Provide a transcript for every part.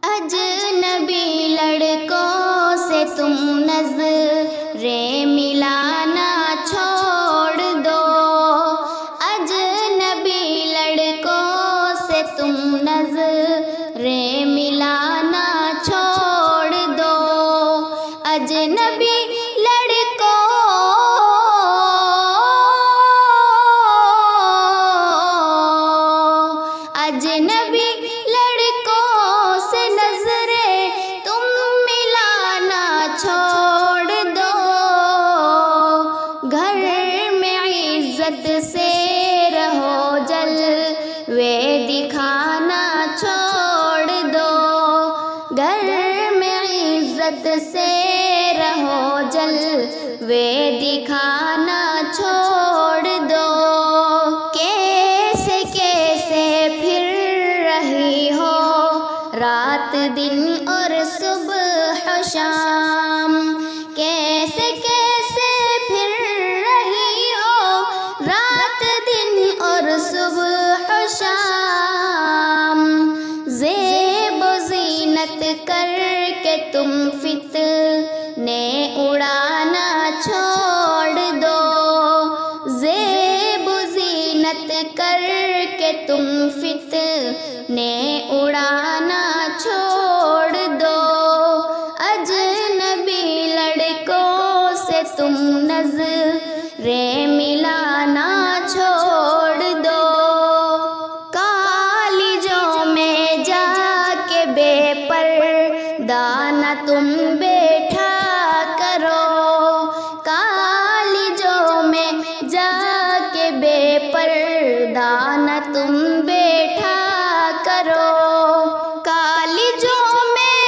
اجنبی لڑکوں سے تم نظریں ملانا چھوڑ دو، اجنبی لڑکوں سے تم نظریں ملانا چھوڑ دو، اجنبی لڑکوں اجنبی لڑکوں سے نظریں تم ملانا چھوڑ دو، گھر میں عزت سے رہو جلوے دکھانا چھوڑ دو، گھر میں عزت سے رہو جلوے دکھانا چھوڑ دو، کیسے کیسے پھر رہی ہو رات دن اور صبح و شام، کیسے کیسے پھر رہی ہو رات دن اور صبح و شام، زیب و زینت کر کے تم فتنے اڑانا چھوڑ دو، زیب و زینت کر کے تم فتنے اڑانا چھوڑ دو، اجنبی لڑکوں سے تم نظریں ملانا چھوڑ دو، کالجوں میں جا کے بے پردہ نہ تم بیٹھا کرو، کالجوں میں جا کے بے پردہ نہ تم بیٹھا کرو، کالجوں میں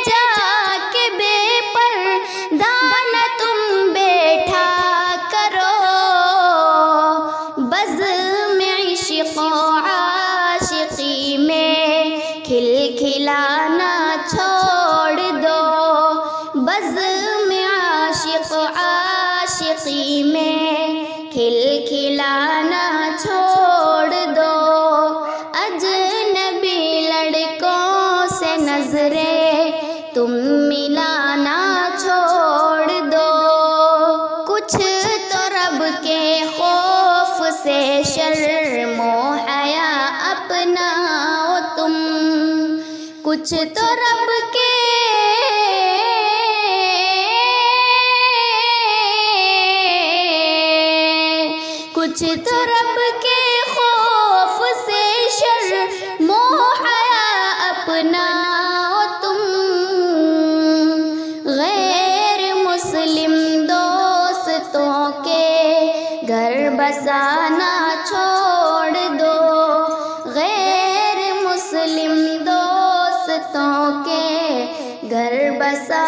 جا کے بے پردہ نہ تم بیٹھا کرو، بزم عشق و عاشقی میں کھلکھلانا چھوڑ دو، بزم عاشق و عاشقی میں کھلکھلانا چھوڑ دو، اجنبی لڑکوں سے نظریں تم ملانا چھوڑ دو، کچھ تو رب کے خوف سے شرم و حیا اپناؤ تم، کچھ تو رب کے کچھ تو رب کے خوف سے شرم و حیا اپناؤ تم، غیر مسلم دوستوں کے گھر بسانا چھوڑ دو، غیر مسلم دوستوں کے گھر بسانا